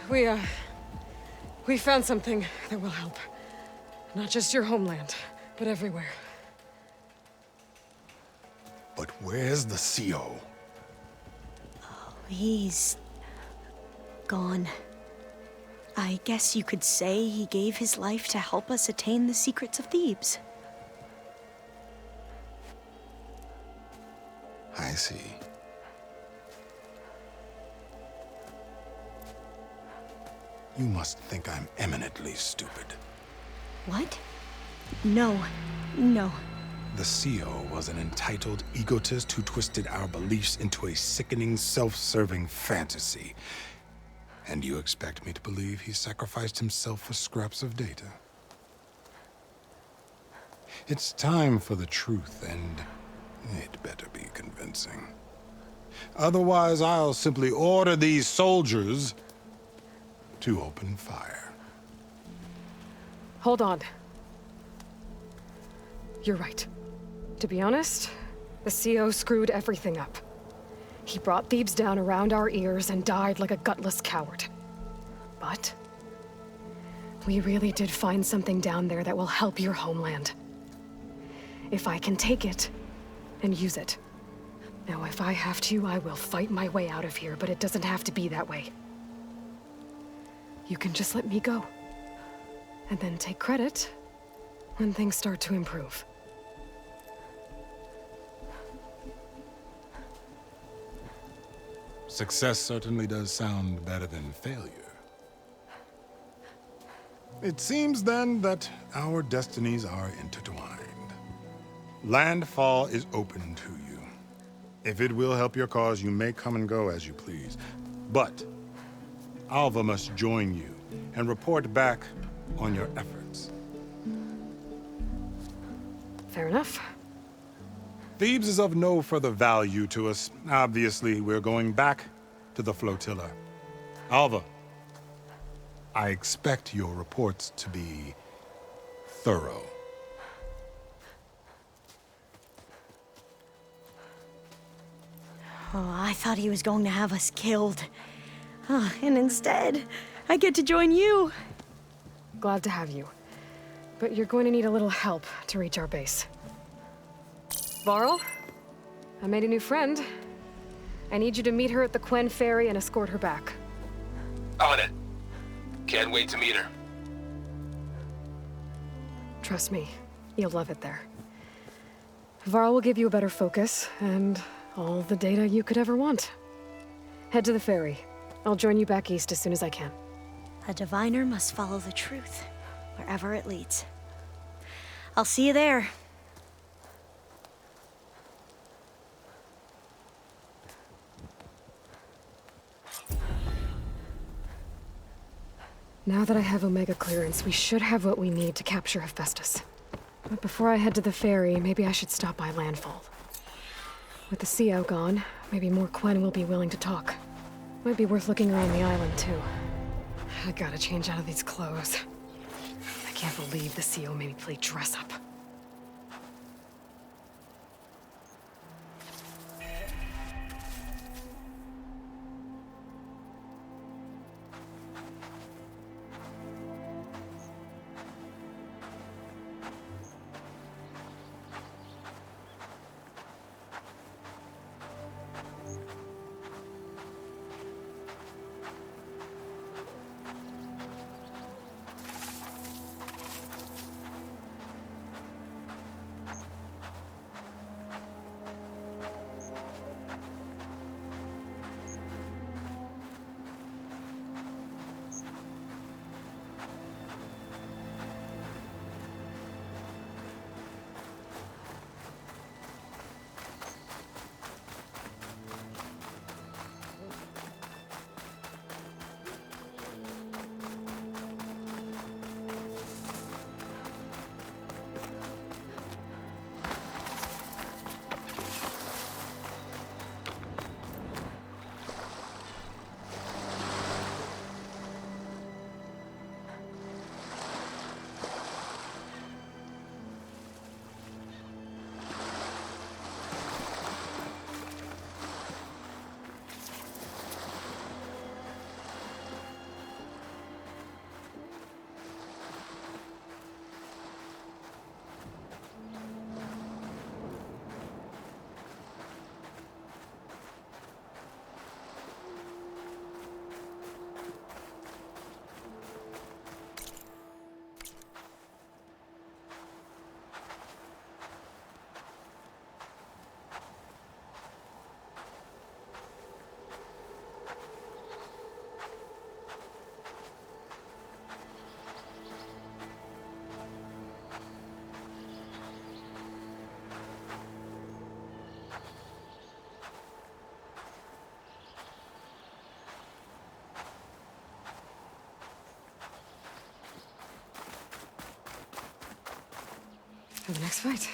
We found something that will help. Not just your homeland, but everywhere. But where's the CO? He's gone. I guess you could say he gave his life to help us attain the secrets of Thebes. I see. You must think I'm eminently stupid. What? No. The CO was an entitled egotist who twisted our beliefs into a sickening, self-serving fantasy. And you expect me to believe he sacrificed himself for scraps of data? It's time for the truth, and it better be convincing. Otherwise, I'll simply order these soldiers to open fire. Hold on. You're right. To be honest, the CO screwed everything up. He brought Thebes down around our ears and died like a gutless coward. But we really did find something down there that will help your homeland. If I can take it and use it. Now, if I have to, I will fight my way out of here, but it doesn't have to be that way. You can just let me go. And then take credit when things start to improve. Success certainly does sound better than failure. It seems then that our destinies are intertwined. Landfall is open to you. If it will help your cause, you may come and go as you please. But Alva must join you and report back on your efforts. Fair enough. Thebes is of no further value to us. Obviously, we're going back to the flotilla. Alva, I expect your reports to be thorough. Oh, I thought he was going to have us killed. Oh, and instead, I get to join you. Glad to have you. But you're going to need a little help to reach our base. Varl, I made a new friend. I need you to meet her at the Quen Ferry and escort her back. On it. Can't wait to meet her. Trust me, you'll love it there. Varl will give you a better focus, and all the data you could ever want. Head to the ferry. I'll join you back east as soon as I can. A diviner must follow the truth, wherever it leads. I'll see you there. Now that I have Omega clearance, we should have what we need to capture Hephaestus. But before I head to the ferry, maybe I should stop by Landfall. With the CO gone, maybe more Quen will be willing to talk. Might be worth looking around the island, too. I gotta change out of these clothes. I can't believe the CO made me play dress up. the next fight.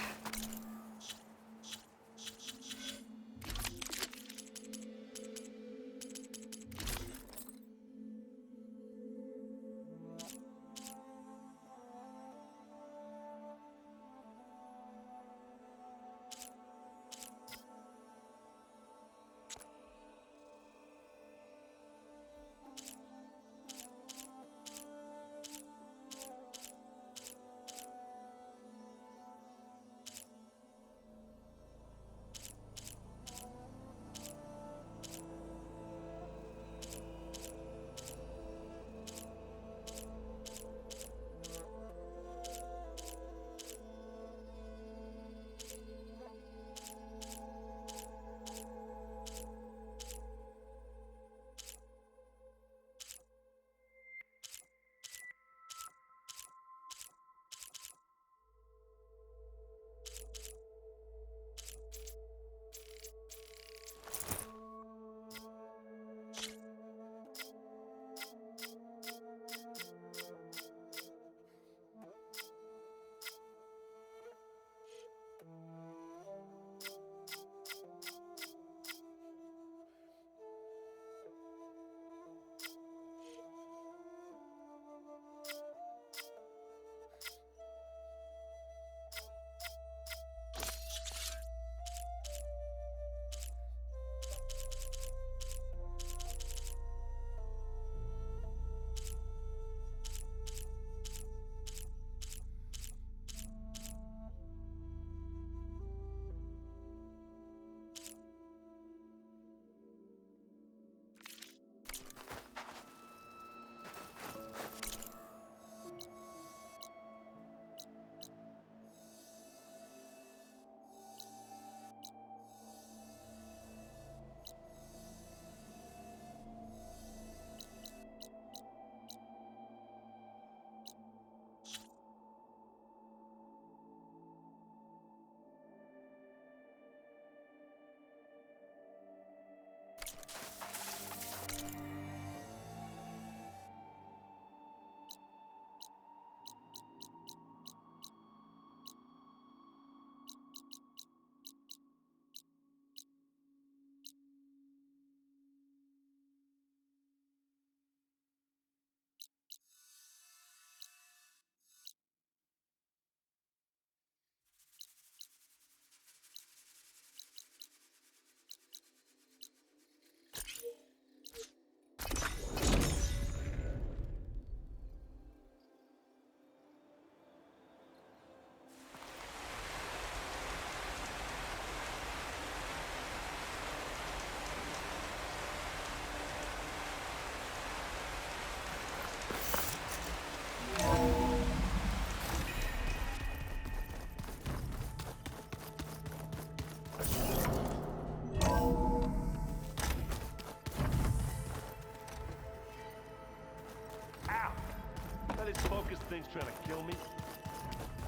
This focus thing's trying to kill me.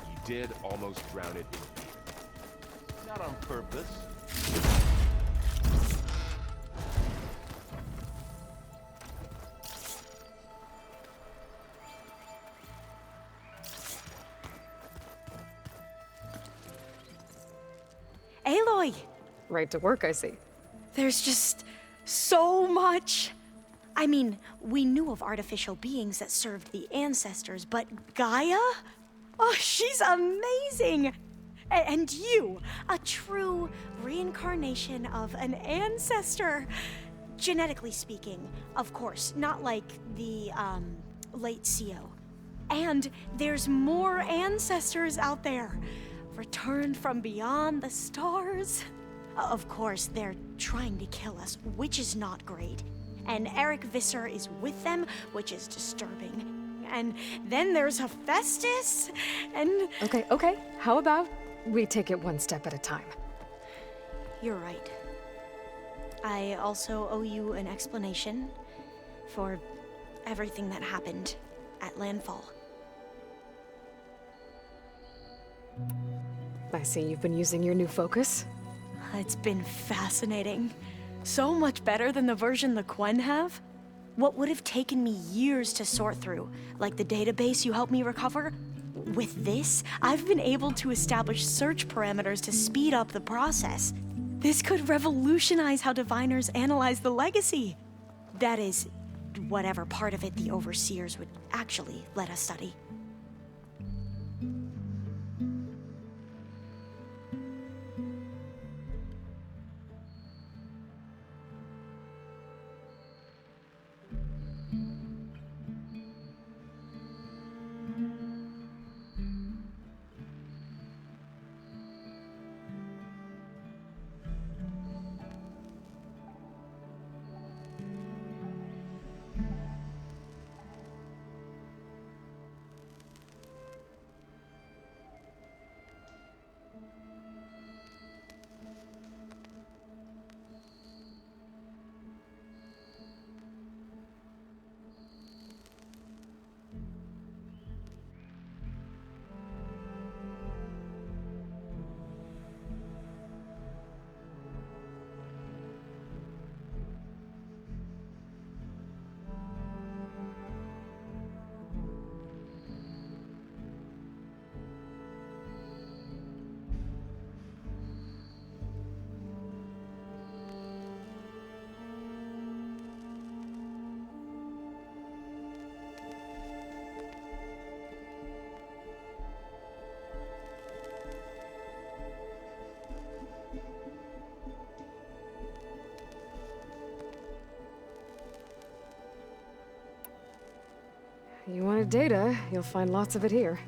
You did almost drown it in beer. Not on purpose. Aloy! Right to work, I see. There's just so much. I mean, we knew of artificial beings that served the ancestors, but Gaia? Oh, she's amazing! And you, a true reincarnation of an ancestor. Genetically speaking, of course, not like the, late CO. And there's more ancestors out there, returned from beyond the stars. Of course, they're trying to kill us, which is not great. And Eric Visser is with them, which is disturbing. And then there's Hephaestus, and... Okay. How about we take it one step at a time? You're right. I also owe you an explanation for everything that happened at Landfall. I see you've been using your new focus. It's been fascinating. So much better than the version the Quen have. What would have taken me years to sort through, like the database you helped me recover, With this, I've been able to establish search parameters to speed up the process. This could revolutionize how diviners analyze the legacy. That is, whatever part of it the overseers would actually let us study. You wanted data, you'll find lots of it here.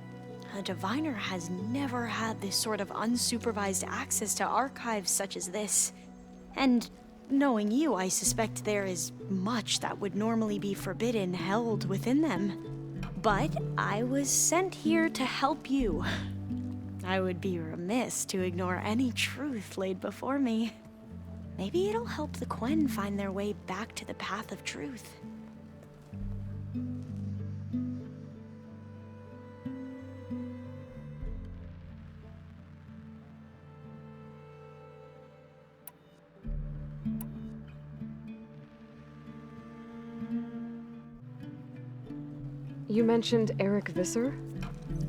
A diviner has never had this sort of unsupervised access to archives such as this. And knowing you, I suspect there is much that would normally be forbidden held within them. But I was sent here to help you. I would be remiss to ignore any truth laid before me. Maybe it'll help the Quen find their way back to the path of truth. You mentioned Eric Visser?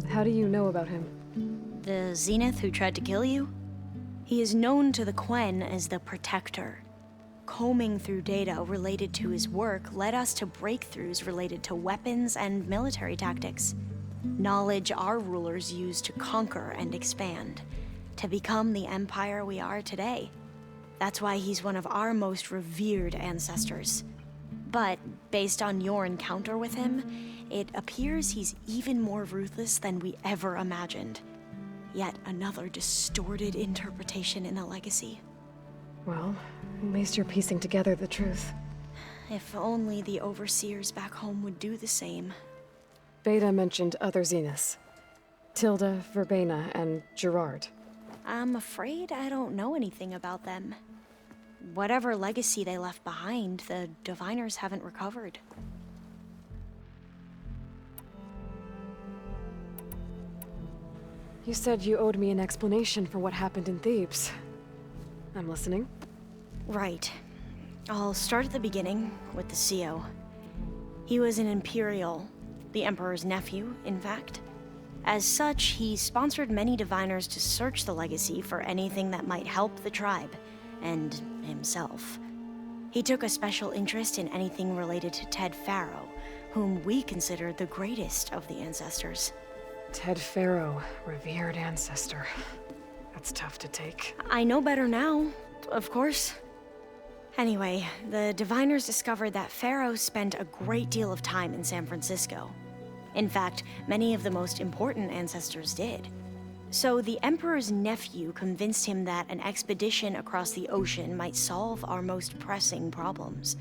How do you know about him? The Zenith who tried to kill you? He is known to the Quen as the Protector. Combing through data related to his work led us to breakthroughs related to weapons and military tactics. Knowledge our rulers used to conquer and expand, to become the empire we are today. That's why he's one of our most revered ancestors. But based on your encounter with him, it appears he's even more ruthless than we ever imagined. Yet another distorted interpretation in the legacy. Well, at least you're piecing together the truth. If only the overseers back home would do the same. Beta mentioned other Zeniths. Tilda, Verbena, and Gerard. I'm afraid I don't know anything about them. Whatever legacy they left behind, the diviners haven't recovered. You said you owed me an explanation for what happened in Thebes. I'm listening. Right. I'll start at the beginning, with the CO. He was an Imperial, the Emperor's nephew, in fact. As such, he sponsored many diviners to search the legacy for anything that might help the tribe, and himself. He took a special interest in anything related to Ted Faro, whom we consider the greatest of the ancestors. Ted Faro, revered ancestor. That's tough to take. I know better now, of course. Anyway, the diviners discovered that Faro spent a great deal of time in San Francisco. In fact, many of the most important ancestors did. So the Emperor's nephew convinced him that an expedition across the ocean might solve our most pressing problems.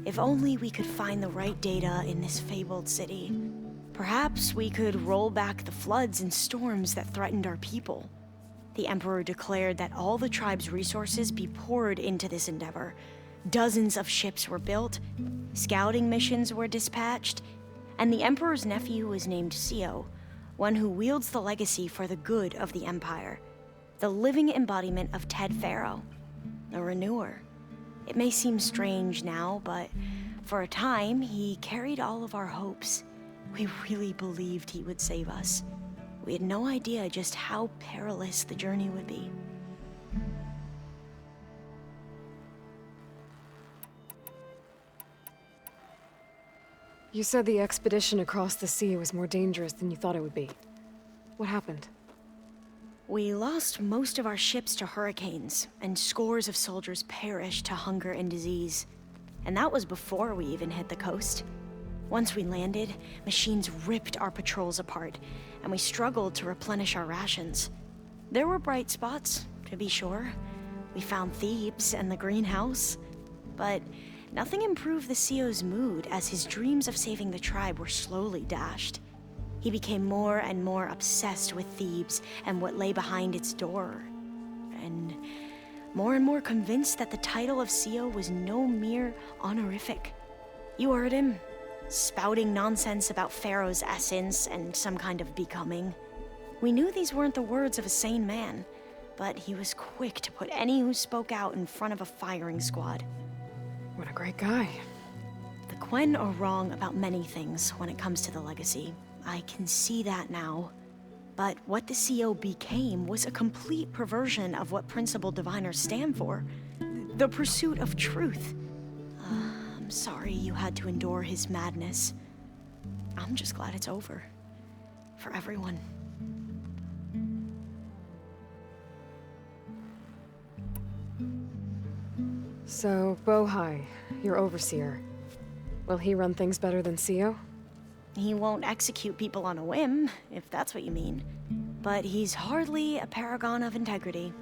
If only we could find the right data in this fabled city. Perhaps we could roll back the floods and storms that threatened our people. The Emperor declared that all the tribe's resources be poured into this endeavor. Dozens of ships were built, scouting missions were dispatched, and the Emperor's nephew was named CO, one who wields the legacy for the good of the Empire, the living embodiment of Ted Faro, the Renewer. It may seem strange now, but for a time, he carried all of our hopes. We really believed he would save us. We had no idea just how perilous the journey would be. You said the expedition across the sea was more dangerous than you thought it would be. What happened? We lost most of our ships to hurricanes, and scores of soldiers perished to hunger and disease. And that was before we even hit the coast. Once we landed, machines ripped our patrols apart, and we struggled to replenish our rations. There were bright spots, to be sure. We found Thebes and the greenhouse, but nothing improved the CEO's mood as his dreams of saving the tribe were slowly dashed. He became more and more obsessed with Thebes and what lay behind its door, and more convinced that the title of CEO was no mere honorific. You heard him, spouting nonsense about Pharaoh's essence and some kind of becoming. We knew these weren't the words of a sane man, but he was quick to put any who spoke out in front of a firing squad. What a great guy. The Quen are wrong about many things when it comes to the legacy. I can see that now. But what the CO became was a complete perversion of what principled diviners stand for. The pursuit of truth. I'm sorry you had to endure his madness. I'm just glad it's over. For everyone. So, Bohai, your overseer. Will he run things better than CEO? He won't execute people on a whim, if that's what you mean. But he's hardly a paragon of integrity.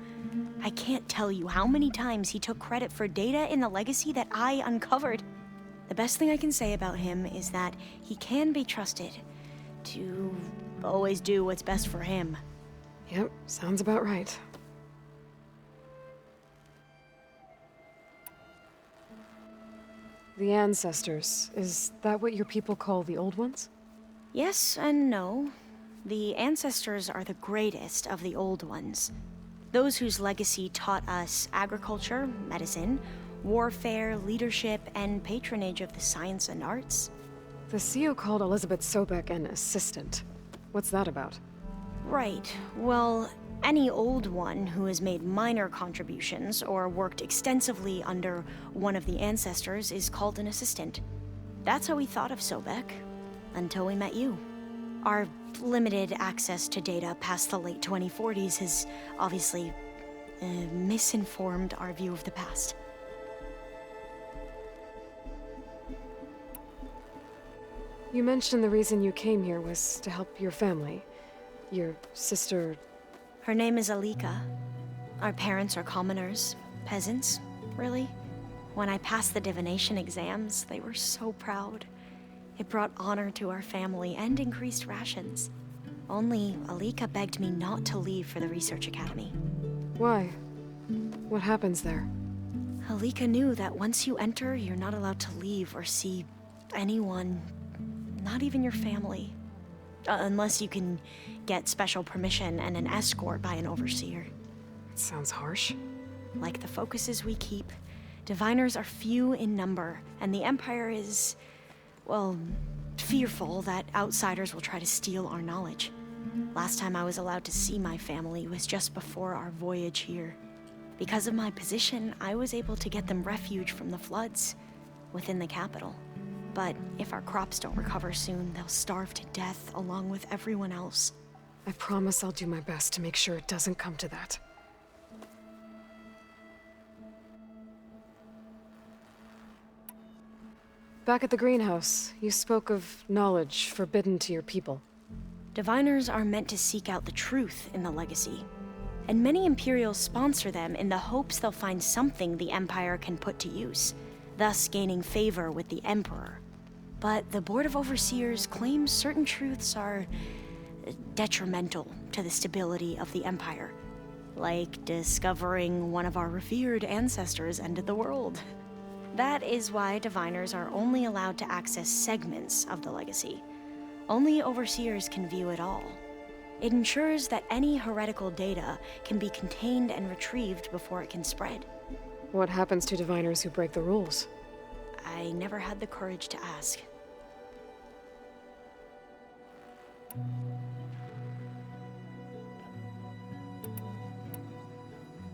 I can't tell you how many times he took credit for data in the legacy that I uncovered. The best thing I can say about him is that he can be trusted to always do what's best for him. Yep, sounds about right. The ancestors, is that what your people call the old ones? Yes and no. The ancestors are the greatest of the old ones. Those whose legacy taught us agriculture, medicine, warfare, leadership, and patronage of the science and arts. The CEO called Elizabeth Sobek an assistant. What's that about? Right. Well, any old one who has made minor contributions or worked extensively under one of the ancestors is called an assistant. That's how we thought of Sobek, until we met you. Our limited access to data past the late 2040s has obviously misinformed our view of the past. You mentioned the reason you came here was to help your family. Your sister... Her name is Alika. Our parents are commoners, peasants, really. When I passed the divination exams, they were so proud. It brought honor to our family and increased rations. Only Alika begged me not to leave for the research academy. Why? What happens there? Alika knew that once you enter, you're not allowed to leave or see anyone, not even your family. Unless you can get special permission and an escort by an overseer. It sounds harsh. Like the focuses we keep, diviners are few in number, and the Empire is, well, fearful that outsiders will try to steal our knowledge. Last time I was allowed to see my family was just before our voyage here. Because of my position, I was able to get them refuge from the floods within the capital. But if our crops don't recover soon, they'll starve to death along with everyone else. I promise I'll do my best to make sure it doesn't come to that. Back at the greenhouse, you spoke of knowledge forbidden to your people. Diviners are meant to seek out the truth in the legacy. And many Imperials sponsor them in the hopes they'll find something the Empire can put to use, thus gaining favor with the Emperor. But the Board of Overseers claims certain truths are detrimental to the stability of the Empire. Like discovering one of our revered ancestors ended the world. That is why diviners are only allowed to access segments of the legacy. Only Overseers can view it all. It ensures that any heretical data can be contained and retrieved before it can spread. What happens to diviners who break the rules? I never had the courage to ask.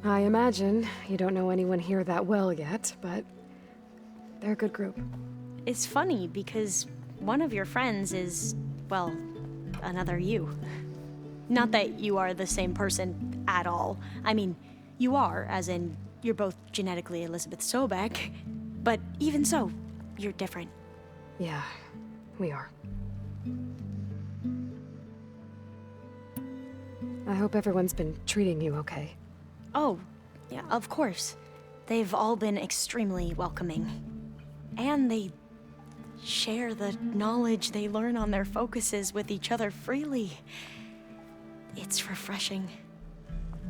I imagine you don't know anyone here that well yet, but they're a good group. It's funny because one of your friends is, well, another you. Not that you are the same person at all. I mean, you are, as in, you're both genetically Elizabeth Sobek, but even so, you're different. Yeah, we are. I hope everyone's been treating you okay. Oh, yeah, of course. They've all been extremely welcoming. And they share the knowledge they learn on their focuses with each other freely. It's refreshing.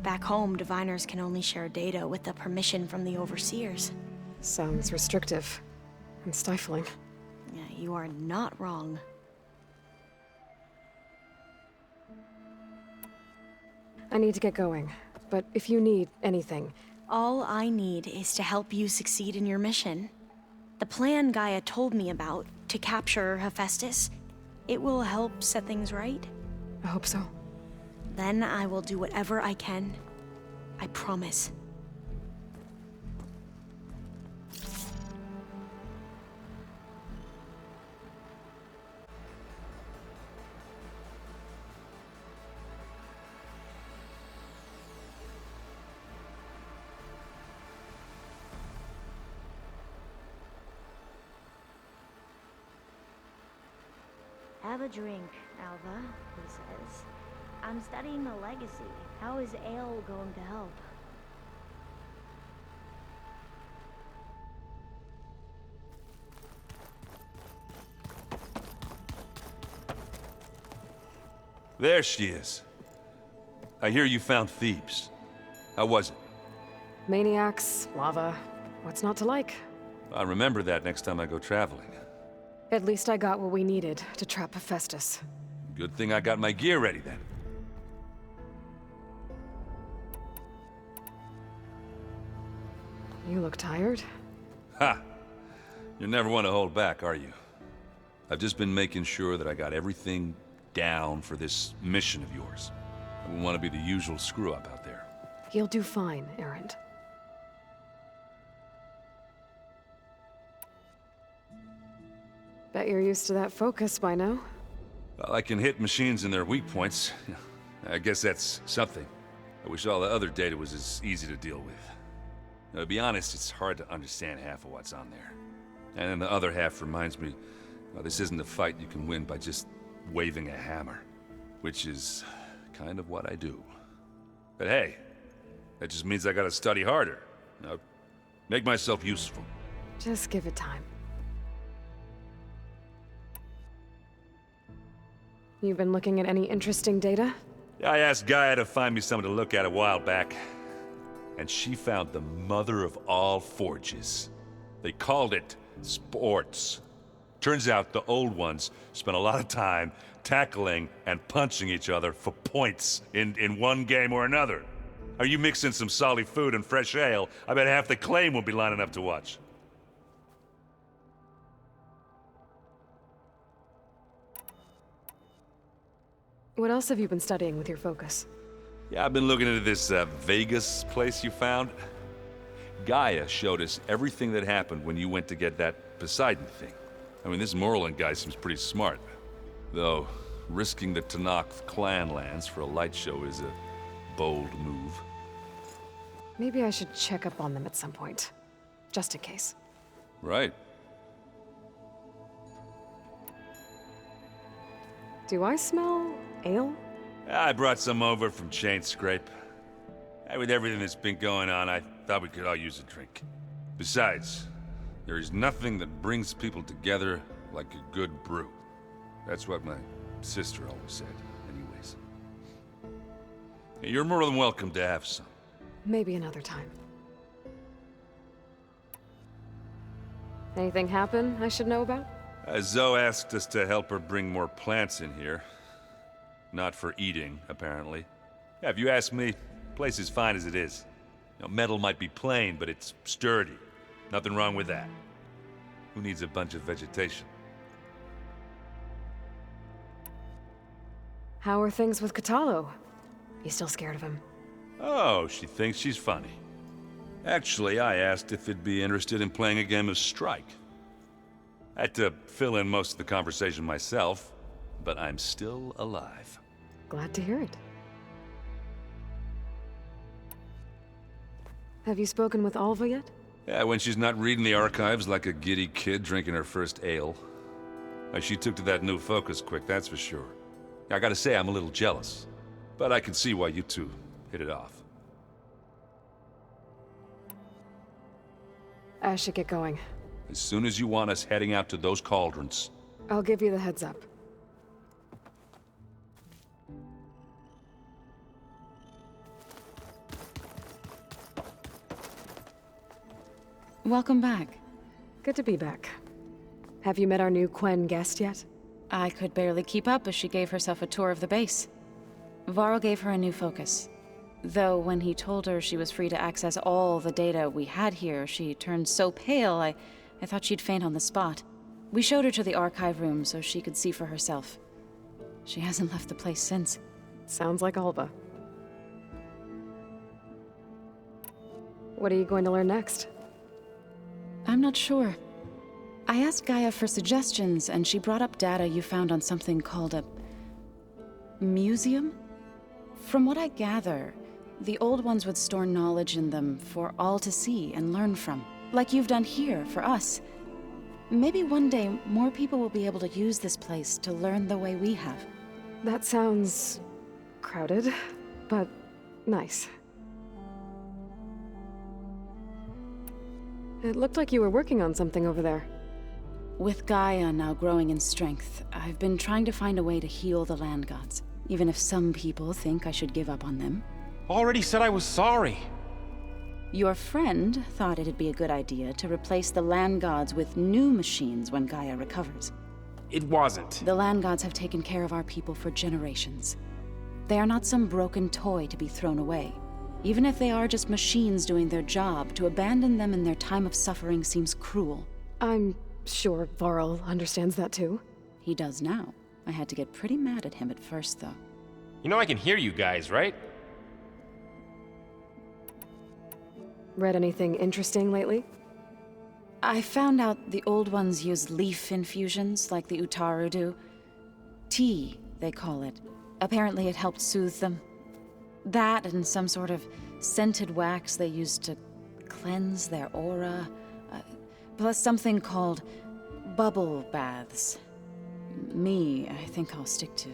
Back home, diviners can only share data with the permission from the overseers. Sounds restrictive and stifling. Yeah, you are not wrong. I need to get going, but if you need anything... All I need is to help you succeed in your mission. The plan Gaia told me about, to capture Hephaestus, it will help set things right. I hope so. Then I will do whatever I can. I promise. Have a drink, Alva, he says. I'm studying the legacy. How is ale going to help? There she is. I hear you found Thebes. How was it? Maniacs, lava, what's not to like? I'll remember that next time I go traveling. At least I got what we needed to trap Hephaestus. Good thing I got my gear ready then. You look tired. Ha! You never want to hold back, are you? I've just been making sure that I got everything down for this mission of yours. I wouldn't want to be the usual screw-up out there. You'll do fine, Errand. Bet you're used to that focus by now. Well, I can hit machines in their weak points. I guess that's something. I wish all the other data was as easy to deal with. Now, to be honest, it's hard to understand half of what's on there. And then the other half reminds me, well, this isn't a fight you can win by just waving a hammer. Which is kind of what I do. But hey, that just means I gotta study harder. Now, make myself useful. Just give it time. You've been looking at any interesting data? I asked Gaia to find me something to look at a while back. And she found the mother of all forges. They called it sports. Turns out the old ones spent a lot of time tackling and punching each other for points in one game or another. Are you mixing some solid food and fresh ale? I bet half the claim will be lining up to watch. What else have you been studying with your focus? Yeah, I've been looking into this Vegas place you found. Gaia showed us everything that happened when you went to get that Poseidon thing. I mean, this Morland guy seems pretty smart. Though, risking the Tanakh clan lands for a light show is a bold move. Maybe I should check up on them at some point. Just in case. Right. Do I smell ale? I brought some over from Chain Scrape. With everything that's been going on, I thought we could all use a drink. Besides, there is nothing that brings people together like a good brew. That's what my sister always said, anyways. You're more than welcome to have some. Maybe another time. Anything happen I should know about? Zoe asked us to help her bring more plants in here. Not for eating, apparently. Yeah, if you ask me, the place is fine as it is. You know, metal might be plain, but it's sturdy. Nothing wrong with that. Who needs a bunch of vegetation? How are things with Katalo? You still scared of him? Oh, she thinks she's funny. Actually, I asked if it'd be interested in playing a game of Strike. I had to fill in most of the conversation myself, but I'm still alive. Glad to hear it. Have you spoken with Alva yet? Yeah, when she's not reading the archives like a giddy kid drinking her first ale. She took to that new focus quick, that's for sure. I gotta say, I'm a little jealous. But I can see why you two hit it off. I should get going. As soon as you want us heading out to those cauldrons. I'll give you the heads up. Welcome back. Good to be back. Have you met our new Quen guest yet? I could barely keep up as she gave herself a tour of the base. Varl gave her a new focus. Though when he told her she was free to access all the data we had here, she turned so pale I thought she'd faint on the spot. We showed her to the archive room so she could see for herself. She hasn't left the place since. Sounds like Alva. What are you going to learn next? I'm not sure. I asked Gaia for suggestions, and she brought up data you found on something called a museum? From what I gather, the old ones would store knowledge in them for all to see and learn from, like you've done here for us. Maybe one day more people will be able to use this place to learn the way we have. That sounds crowded, but nice. It looked like you were working on something over there. With Gaia now growing in strength, I've been trying to find a way to heal the land gods, even if some people think I should give up on them. Already said I was sorry. Your friend thought it'd be a good idea to replace the land gods with new machines when Gaia recovers. It wasn't. The land gods have taken care of our people for generations. They are not some broken toy to be thrown away. Even if they are just machines doing their job, to abandon them in their time of suffering seems cruel. I'm sure Varl understands that too. He does now. I had to get pretty mad at him at first, though. You know I can hear you guys, right? Read anything interesting lately? I found out the old ones use leaf infusions like the Utaru do. Tea, they call it. Apparently it helped soothe them. That and some sort of scented wax they used to cleanse their aura. Plus something called bubble baths. Me, I think I'll stick to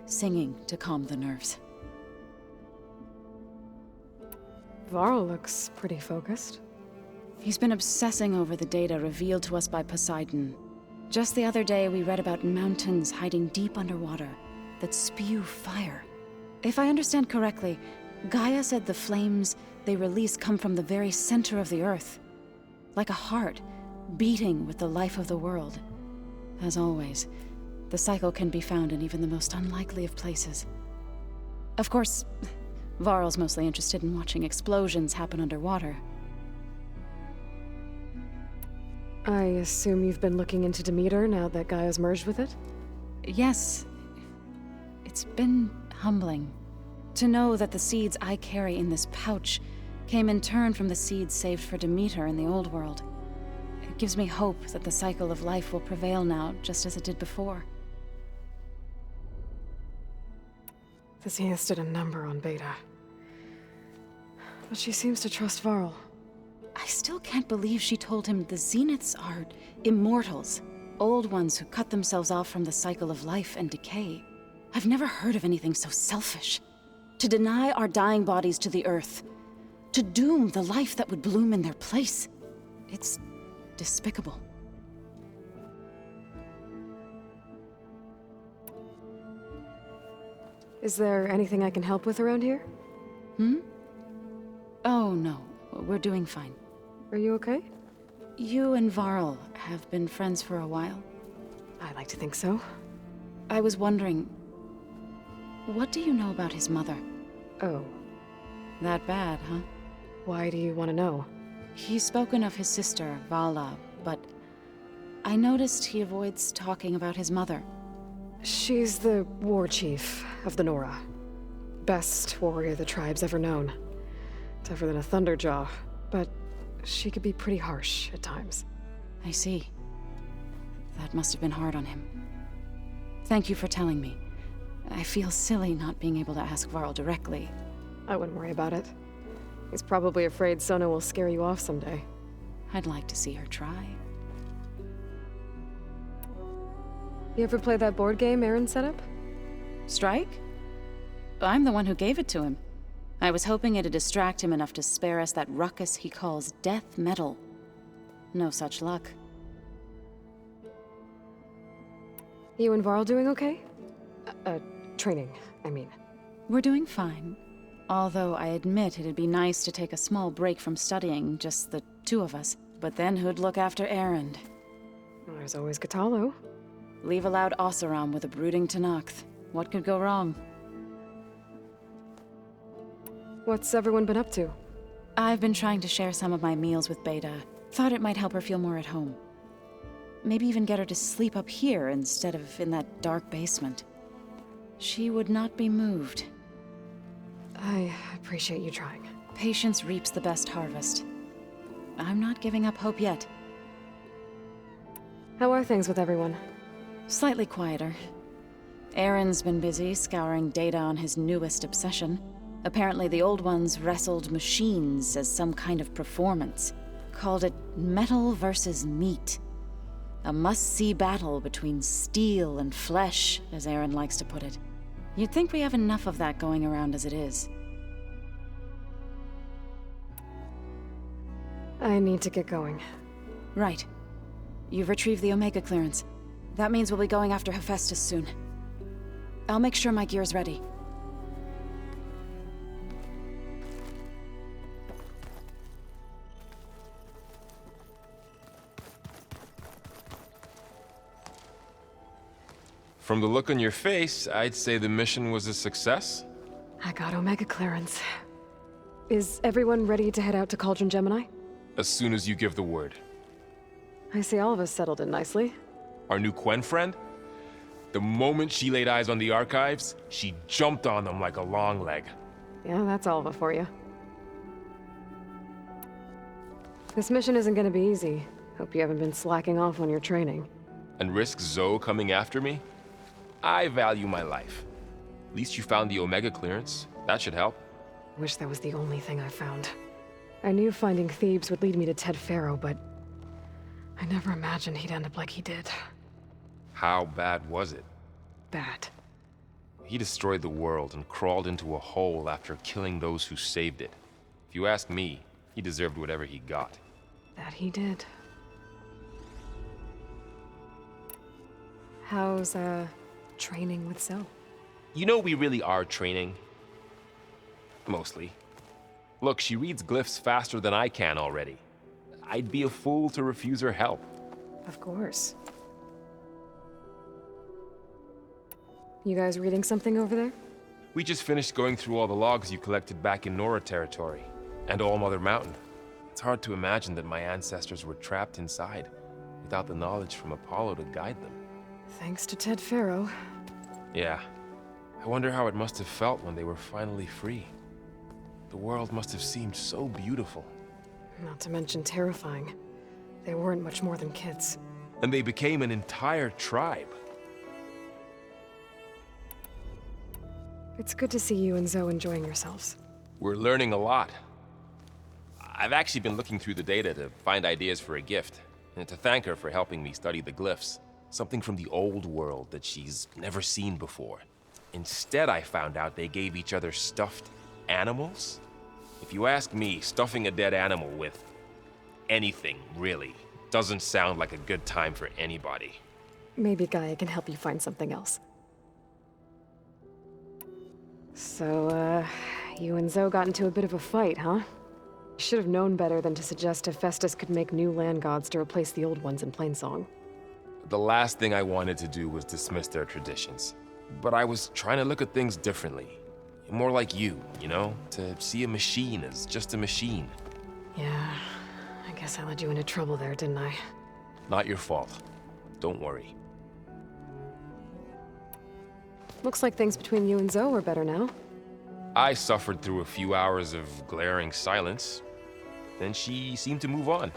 singing to calm the nerves. Varl looks pretty focused. He's been obsessing over the data revealed to us by Poseidon. Just the other day, we read about mountains hiding deep underwater that spew fire. If I understand correctly, Gaia said the flames they release come from the very center of the Earth. Like a heart, beating with the life of the world. As always, the cycle can be found in even the most unlikely of places. Of course, Varl's mostly interested in watching explosions happen underwater. I assume you've been looking into Demeter now that Gaia's merged with it? Yes. It's been humbling to know that the seeds I carry in this pouch came in turn from the seeds saved for Demeter in the old world. It gives me hope that the cycle of life will prevail now, just as it did before. The Zenith did a number on Beta. But she seems to trust Varl. I still can't believe she told him the Zeniths are immortals. Old ones who cut themselves off from the cycle of life and decay. I've never heard of anything so selfish. To deny our dying bodies to the Earth. To doom the life that would bloom in their place. It's despicable. Is there anything I can help with around here? Oh, no. We're doing fine. Are you okay? You and Varl have been friends for a while. I like to think so. I was wondering, what do you know about his mother? Oh. That bad, huh? Why do you want to know? He's spoken of his sister, Vala, but I noticed he avoids talking about his mother. She's the war chief of the Nora. Best warrior the tribe's ever known. Tougher than a thunderjaw, but she could be pretty harsh at times. I see. That must have been hard on him. Thank you for telling me. I feel silly not being able to ask Varl directly. I wouldn't worry about it. He's probably afraid Sona will scare you off someday. I'd like to see her try. You ever play that board game Aaron set up? Strike? I'm the one who gave it to him. I was hoping it'd distract him enough to spare us that ruckus he calls death metal. No such luck. You and Varl doing okay? Training, I mean. We're doing fine. Although I admit it'd be nice to take a small break from studying, just the two of us. But then who'd look after Erend? Well, there's always Katalo. Leave a loud Oseram with a brooding Tenakth. What could go wrong? What's everyone been up to? I've been trying to share some of my meals with Beta. Thought it might help her feel more at home. Maybe even get her to sleep up here instead of in that dark basement. She would not be moved. I appreciate you trying. Patience reaps the best harvest. I'm not giving up hope yet. How are things with everyone? Slightly quieter. Aaron's been busy scouring data on his newest obsession. Apparently the old ones wrestled machines as some kind of performance. Called it metal versus meat. A must-see battle between steel and flesh, as Aaron likes to put it. You'd think we have enough of that going around as it is. I need to get going. Right. You've retrieved the Omega clearance. That means we'll be going after Hephaestus soon. I'll make sure my gear's ready. From the look on your face, I'd say the mission was a success. I got Omega clearance. Is everyone ready to head out to Cauldron Gemini? As soon as you give the word. I see all of us settled in nicely. Our new Quen friend? The moment she laid eyes on the archives, she jumped on them like a long leg. Yeah, that's all of it for you. This mission isn't gonna be easy. Hope you haven't been slacking off on your training. And risk Zoe coming after me? I value my life. At least you found the Omega clearance. That should help. Wish that was the only thing I found. I knew finding Thebes would lead me to Ted Faro, but I never imagined he'd end up like he did. How bad was it? Bad. He destroyed the world and crawled into a hole after killing those who saved it. If you ask me, he deserved whatever he got. That he did. How's, training with Zoe? You know we really are training. Mostly. Look, she reads glyphs faster than I can already. I'd be a fool to refuse her help. Of course. You guys reading something over there? We just finished going through all the logs you collected back in Nora territory, and All Mother Mountain. It's hard to imagine that my ancestors were trapped inside, without the knowledge from Apollo to guide them. Thanks to Ted Faro. Yeah. I wonder how it must have felt when they were finally free. The world must have seemed so beautiful. Not to mention terrifying. They weren't much more than kids. And they became an entire tribe. It's good to see you and Zoe enjoying yourselves. We're learning a lot. I've actually been looking through the data to find ideas for a gift, and to thank her for helping me study the glyphs. Something from the old world that she's never seen before. Instead, I found out they gave each other stuffed animals. If you ask me, stuffing a dead animal with anything, really, doesn't sound like a good time for anybody. Maybe Gaia can help you find something else. So, you and Zoe got into a bit of a fight, huh? Should have known better than to suggest Hephaestus could make new land gods to replace the old ones in Plainsong. The last thing I wanted to do was dismiss their traditions. But I was trying to look at things differently. More like you know? To see a machine as just a machine. Yeah, I guess I led you into trouble there, didn't I? Not your fault. Don't worry. Looks like things between you and Zoe are better now. I suffered through a few hours of glaring silence. Then she seemed to move on.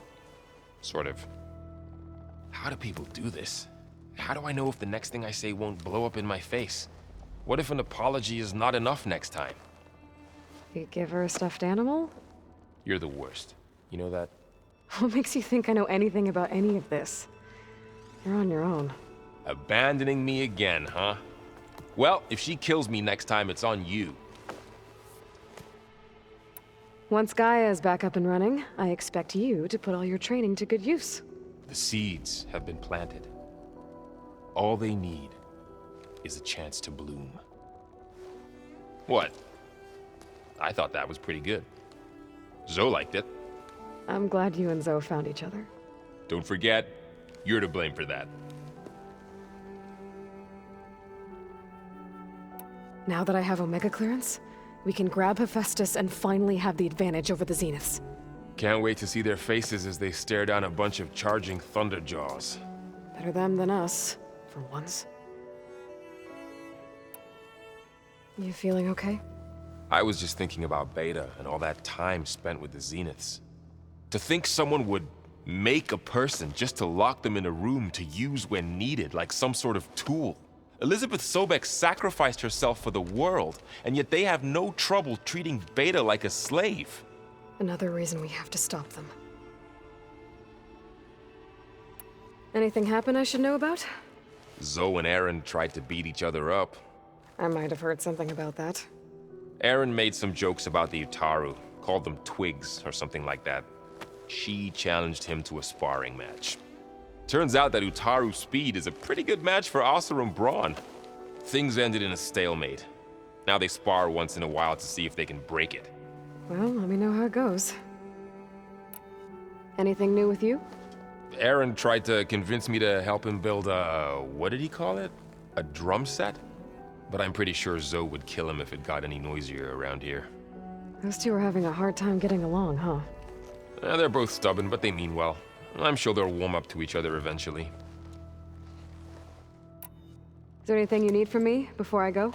Sort of. How do people do this? How do I know if the next thing I say won't blow up in my face? What if an apology is not enough next time? You give her a stuffed animal? You're the worst. You know that? What makes you think I know anything about any of this? You're on your own. Abandoning me again, huh? Well, if she kills me next time, it's on you. Once Gaia is back up and running, I expect you to put all your training to good use. The seeds have been planted. All they need is a chance to bloom. What? I thought that was pretty good. Zoe liked it. I'm glad you and Zoe found each other. Don't forget, you're to blame for that. Now that I have Omega clearance, we can grab Hephaestus and finally have the advantage over the Zeniths. Can't wait to see their faces as they stare down a bunch of charging Thunderjaws. Better them than us, for once. You feeling okay? I was just thinking about Beta and all that time spent with the Zeniths. To think someone would make a person just to lock them in a room to use when needed, like some sort of tool. Elizabeth Sobek sacrificed herself for the world, and yet they have no trouble treating Beta like a slave. Another reason we have to stop them. Anything happen I should know about? Zoe and Aaron tried to beat each other up. I might have heard something about that. Aaron made some jokes about the Utaru, called them twigs or something like that. She challenged him to a sparring match. Turns out that Utaru speed is a pretty good match for Oseram brawn. Things ended in a stalemate. Now they spar once in a while to see if they can break it. Well, let me know how it goes. Anything new with you? Aaron tried to convince me to help him build a... what did he call it? A drum set? But I'm pretty sure Zoe would kill him if it got any noisier around here. Those two are having a hard time getting along, huh? They're both stubborn, but they mean well. I'm sure they'll warm up to each other eventually. Is there anything you need from me before I go?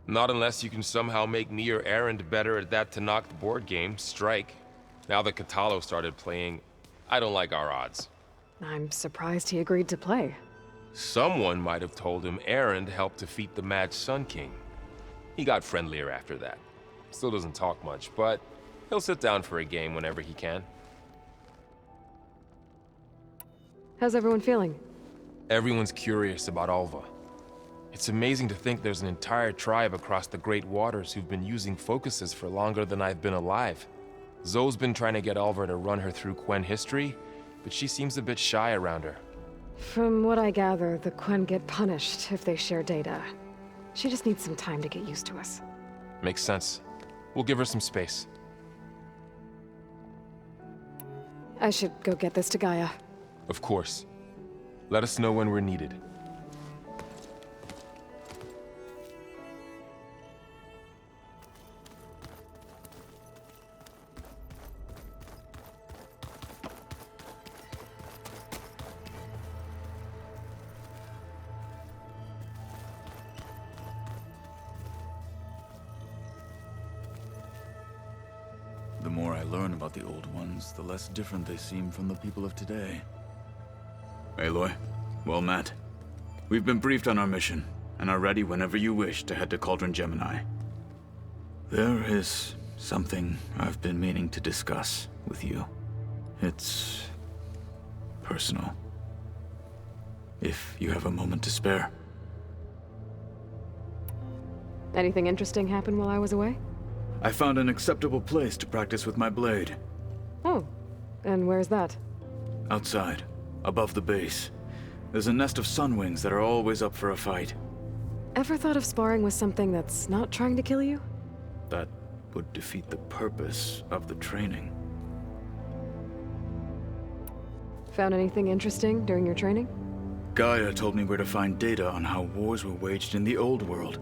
Not unless you can somehow make me or Aaron better at that Tanacht board game, Strike. Now that Catalo started playing, I don't like our odds. I'm surprised he agreed to play. Someone might have told him Aaron helped defeat the Mad Sun King. He got friendlier after that. Still doesn't talk much, but he'll sit down for a game whenever he can. How's everyone feeling? Everyone's curious about Alva. It's amazing to think there's an entire tribe across the Great Waters who've been using focuses for longer than I've been alive. Zoe's been trying to get Alva to run her through Quen history, but she seems a bit shy around her. From what I gather, the Quen get punished if they share data. She just needs some time to get used to us. Makes sense. We'll give her some space. I should go get this to Gaia. Of course. Let us know when we're needed. The more I learn about the old ones, the less different they seem from the people of today. Aloy, well met. We've been briefed on our mission, and are ready whenever you wish to head to Cauldron Gemini. There is something I've been meaning to discuss with you. It's personal. If you have a moment to spare. Anything interesting happen while I was away? I found an acceptable place to practice with my blade. Oh, and where's that? Outside, above the base. There's a nest of sunwings that are always up for a fight. Ever thought of sparring with something that's not trying to kill you? That would defeat the purpose of the training. Found anything interesting during your training? Gaia told me where to find data on how wars were waged in the old world.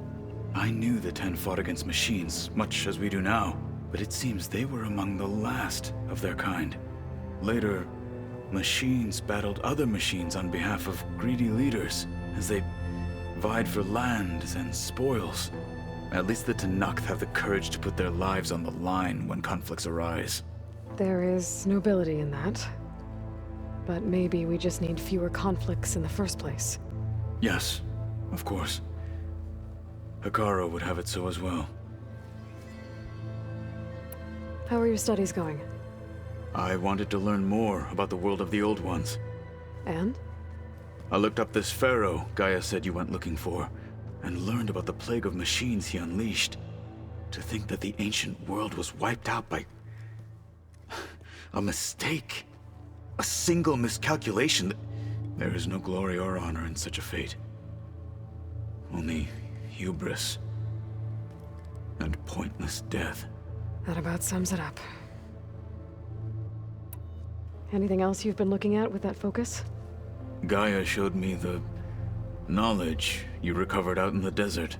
I knew the Ten fought against machines, much as we do now, but it seems they were among the last of their kind. Later, machines battled other machines on behalf of greedy leaders, as they vied for lands and spoils. At least the Tenakth have the courage to put their lives on the line when conflicts arise. There is nobility in that. But maybe we just need fewer conflicts in the first place. Yes, of course. Hikaru would have it so as well. How are your studies going? I wanted to learn more about the world of the Old Ones. And? I looked up this pharaoh Gaia said you went looking for, and learned about the plague of machines he unleashed. To think that the ancient world was wiped out by a mistake. A single miscalculation. There is no glory or honor in such a fate. Only hubris and pointless death. That about sums it up. Anything else you've been looking at with that focus? Gaia showed me the knowledge you recovered out in the desert.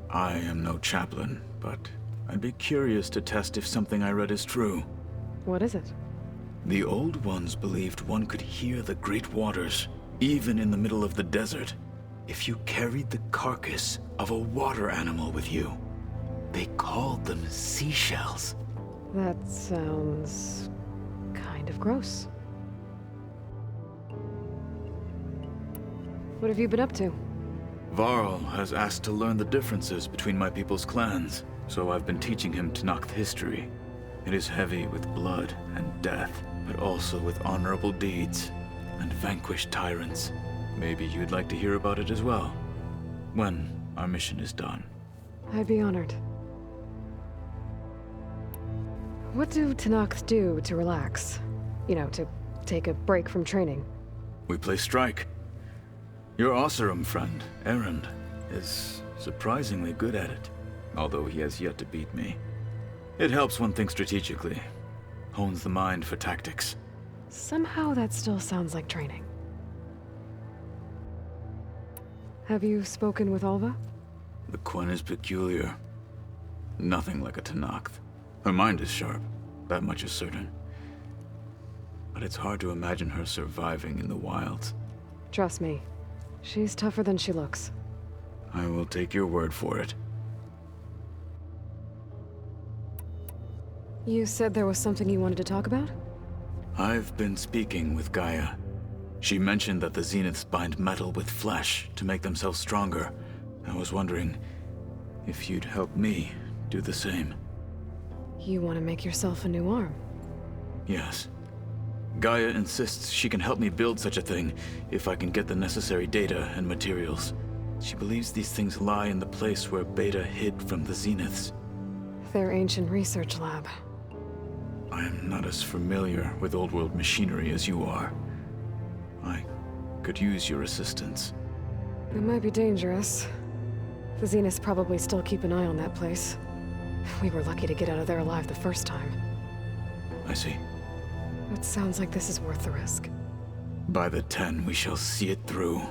I am no chaplain, but I'd be curious to test if something I read is true. What is it? The Old Ones believed one could hear the great waters, even in the middle of the desert, if you carried the carcass of a water animal with you. They called them seashells. That sounds kind of gross. What have you been up to? Varl has asked to learn the differences between my people's clans, so I've been teaching him Tenakth history. It is heavy with blood and death, but also with honorable deeds and vanquished tyrants. Maybe you'd like to hear about it as well, when our mission is done. I'd be honored. What do Tenakth do to relax? You know, to take a break from training? We play strike. Your Oseram friend, Erend, is surprisingly good at it, although he has yet to beat me. It helps one think strategically, hones the mind for tactics. Somehow that still sounds like training. Have you spoken with Alva? The Quen is peculiar. Nothing like a Tenakth. Her mind is sharp, that much is certain. But it's hard to imagine her surviving in the wilds. Trust me, she's tougher than she looks. I will take your word for it. You said there was something you wanted to talk about? I've been speaking with Gaia. She mentioned that the Zeniths bind metal with flesh to make themselves stronger. I was wondering if you'd help me do the same. You want to make yourself a new arm? Yes. Gaia insists she can help me build such a thing if I can get the necessary data and materials. She believes these things lie in the place where Beta hid from the Zeniths. Their ancient research lab. I am not as familiar with old world machinery as you are. I could use your assistance. It might be dangerous. The Zeniths probably still keep an eye on that place. We were lucky to get out of there alive the first time. I see. It sounds like this is worth the risk. By the 10, we shall see it through.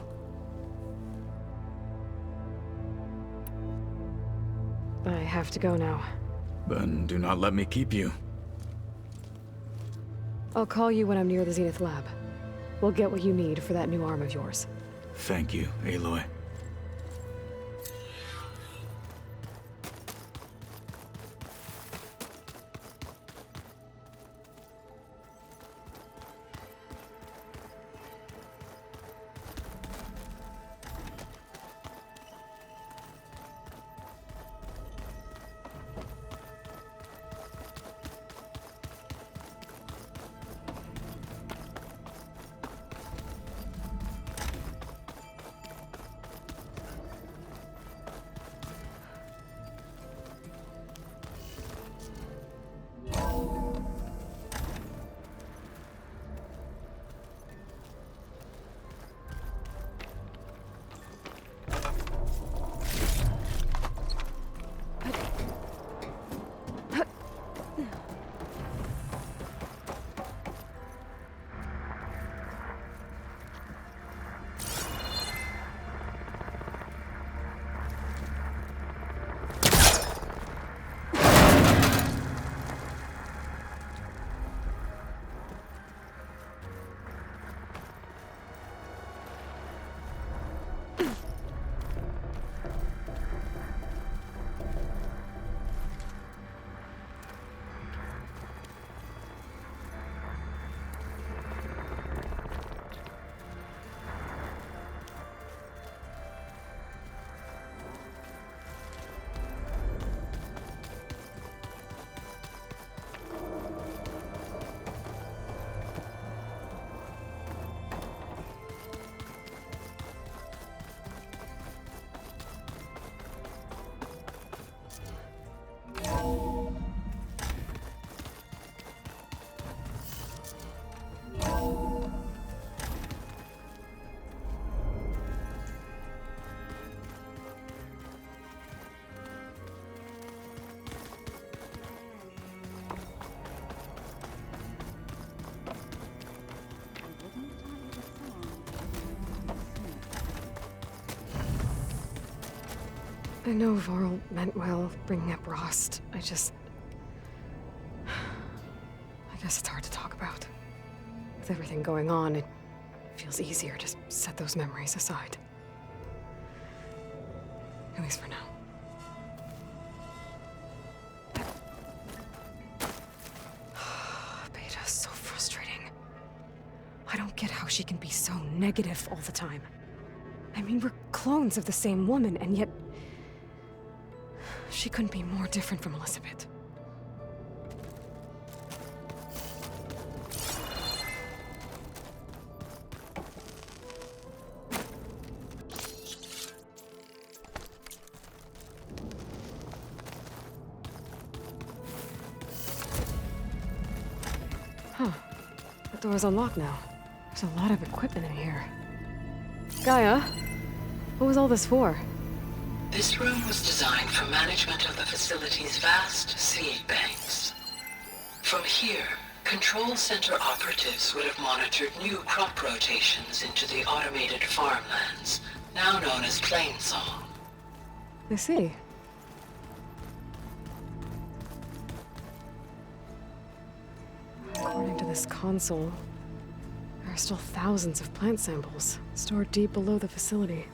I have to go now. Then do not let me keep you. I'll call you when I'm near the Zenith lab. We'll get what you need for that new arm of yours. Thank you, Aloy. I know Varl meant well, bringing up Rost. I guess it's hard to talk about. With everything going on, it feels easier to set those memories aside. At least for now. Beta's so frustrating. I don't get how she can be so negative all the time. I mean, we're clones of the same woman, and yet she couldn't be more different from Elizabeth. Huh. The door's unlocked now. There's a lot of equipment in here. Gaia, what was all this for? This room was designed for management of the facility's vast seed banks. From here, control center operatives would have monitored new crop rotations into the automated farmlands, now known as Plainsong. I see. According to this console, there are still thousands of plant samples stored deep below the facility.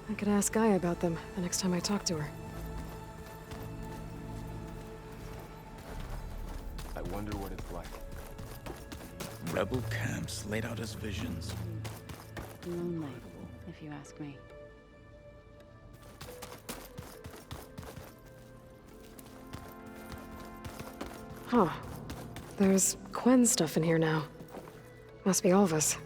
I could ask Gaia about them the next time I talk to her. I wonder what it's like. Rebel camps laid out as visions. Lonely, if you ask me. Huh. There's Quen stuff in here now. Must be Alva's.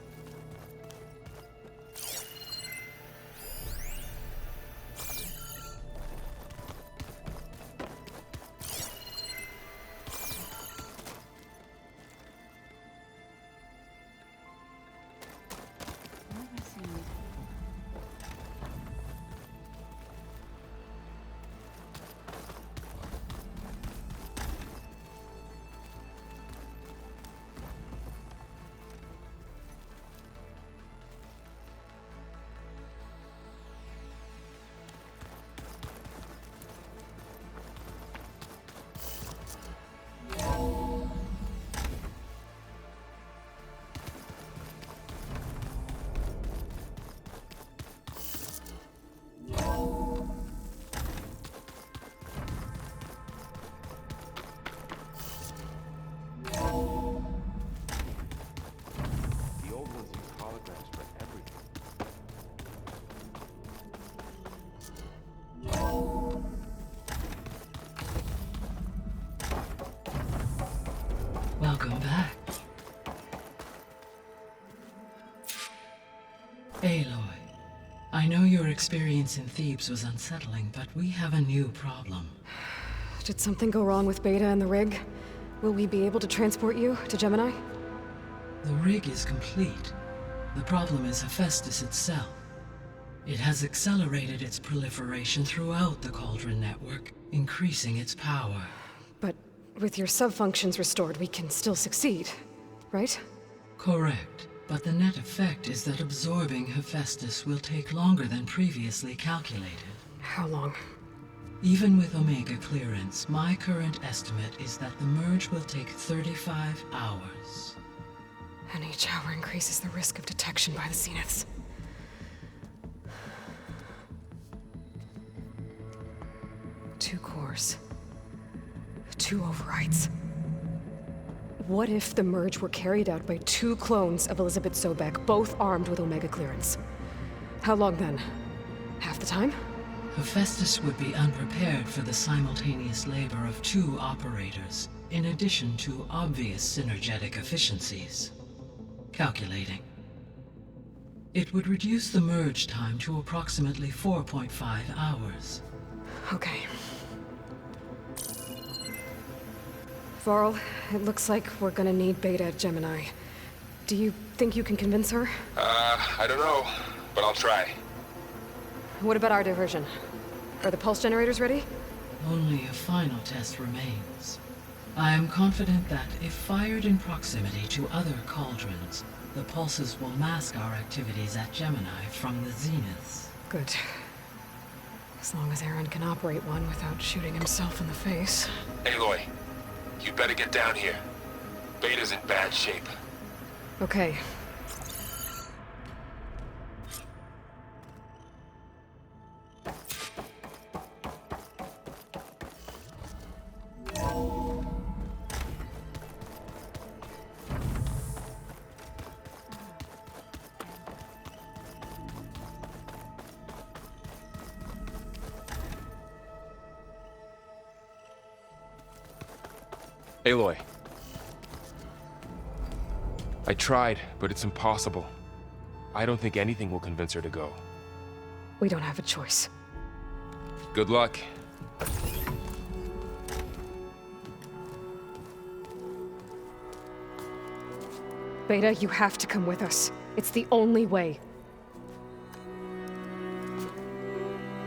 The old ones use holograms for everything. Welcome back. Aloy, I know your experience in Thebes was unsettling, but we have a new problem. Did something go wrong with Beta and the rig? Will we be able to transport you to Gemini? The rig is complete. The problem is Hephaestus itself. It has accelerated its proliferation throughout the Cauldron network, increasing its power. But with your sub-functions restored, we can still succeed, right? Correct. But the net effect is that absorbing Hephaestus will take longer than previously calculated. How long? Even with Omega clearance, my current estimate is that the merge will take 35 hours. And each hour increases the risk of detection by the Zeniths. Two cores. Two overrides. What if the merge were carried out by two clones of Elizabeth Sobek, both armed with Omega clearance? How long then? Half the time? Hephaestus would be unprepared for the simultaneous labor of two operators, in addition to obvious synergetic efficiencies. Calculating. It would reduce the merge time to approximately 4.5 hours. Okay. Varl, it looks like we're gonna need Beta at Gemini. Do you think you can convince her? I don't know, but I'll try. What about our diversion? Are the pulse generators ready? Only a final test remains. I am confident that if fired in proximity to other cauldrons, the pulses will mask our activities at Gemini from the Zeniths. Good. As long as Aaron can operate one without shooting himself in the face. Aloy, you better get down here. Beta's in bad shape. Okay. Aloy. I tried, but it's impossible. I don't think anything will convince her to go. We don't have a choice. Good luck. Beta, you have to come with us. It's the only way.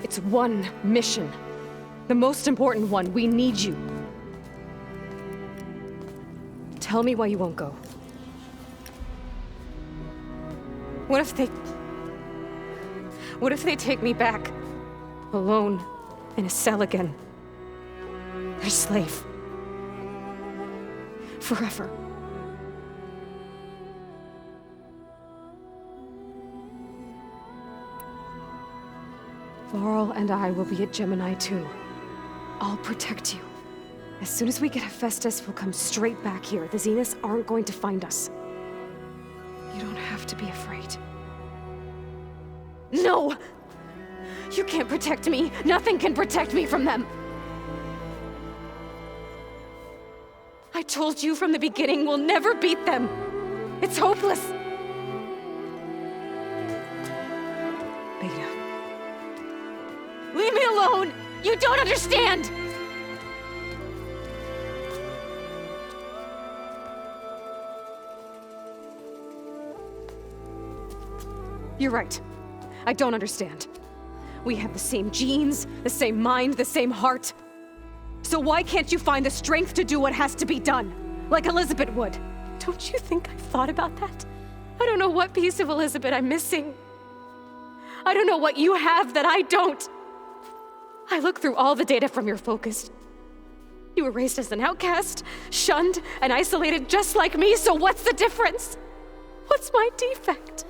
It's one mission. The most important one. We need you. Tell me why you won't go. What if they take me back? Alone, in a cell again. Their slave. Forever. Laurel and I will be at Gemini too. I'll protect you. As soon as we get Hephaestus, we'll come straight back here. The Zeniths aren't going to find us. You don't have to be afraid. No! You can't protect me. Nothing can protect me from them. I told you from the beginning, we'll never beat them. It's hopeless. Beta. Leave me alone! You don't understand! You're right. I don't understand. We have the same genes, the same mind, the same heart. So why can't you find the strength to do what has to be done? Like Elizabeth would. Don't you think I've thought about that? I don't know what piece of Elizabeth I'm missing. I don't know what you have that I don't. I look through all the data from your focus. You were raised as an outcast, shunned, and isolated just like me, so what's the difference? What's my defect?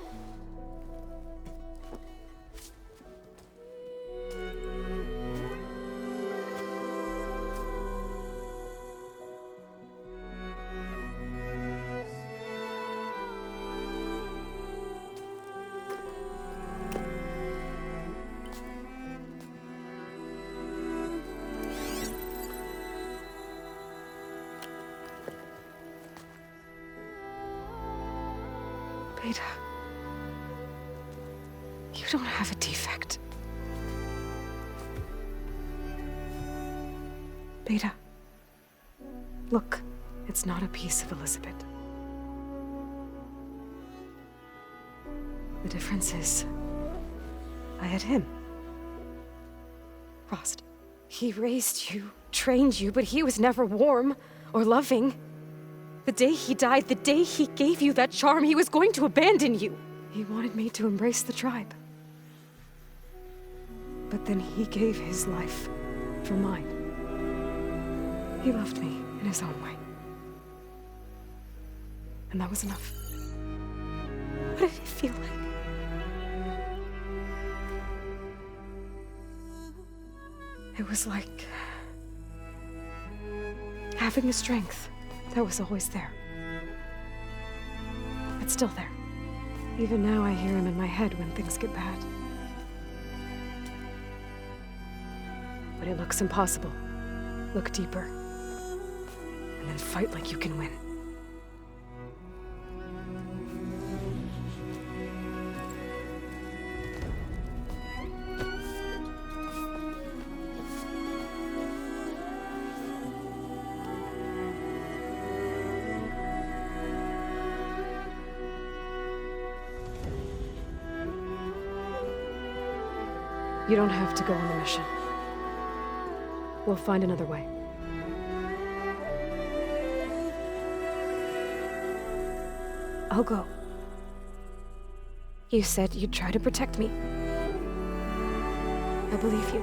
Beta, you don't have a defect. Beta, look, it's not a piece of Elizabeth. The difference is, I had him. Frost. He raised you, trained you, but he was never warm or loving. The day he died, the day he gave you that charm, he was going to abandon you. He wanted me to embrace the tribe. But then he gave his life for mine. He loved me in his own way. And that was enough. What did it feel like? It was like having the strength that was always there. It's still there. Even now I hear him in my head when things get bad. But it looks impossible. Look deeper. And then fight like you can win. You don't have to go on the mission. We'll find another way. I'll go. You said you'd try to protect me. I believe you.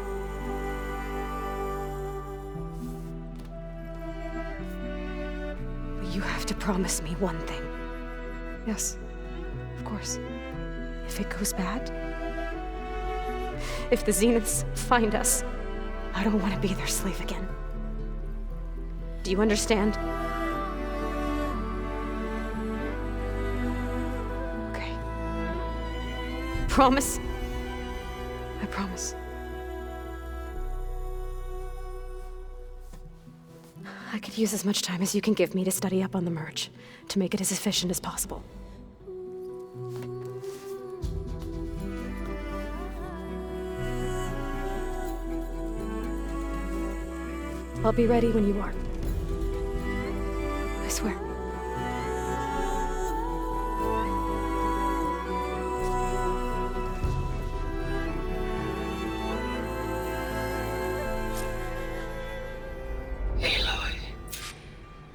But you have to promise me one thing. Yes, of course. If it goes bad, if the Zeniths find us, I don't want to be their slave again. Do you understand? Okay. Promise? I promise. I could use as much time as you can give me to study up on the merge, to make it as efficient as possible. I'll be ready when you are. I swear. Aloy,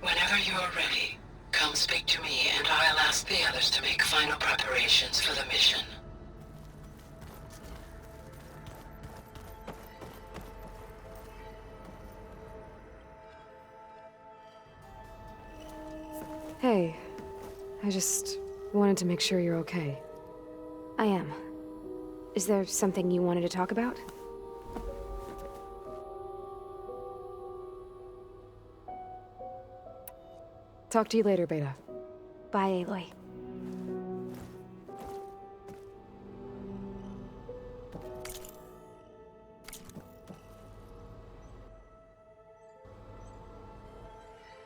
whenever you're ready, come speak to me and I'll ask the others to make final preparations for the mission. Hey, I just wanted to make sure you're okay. I am. Is there something you wanted to talk about? Talk to you later, Beta. Bye, Aloy.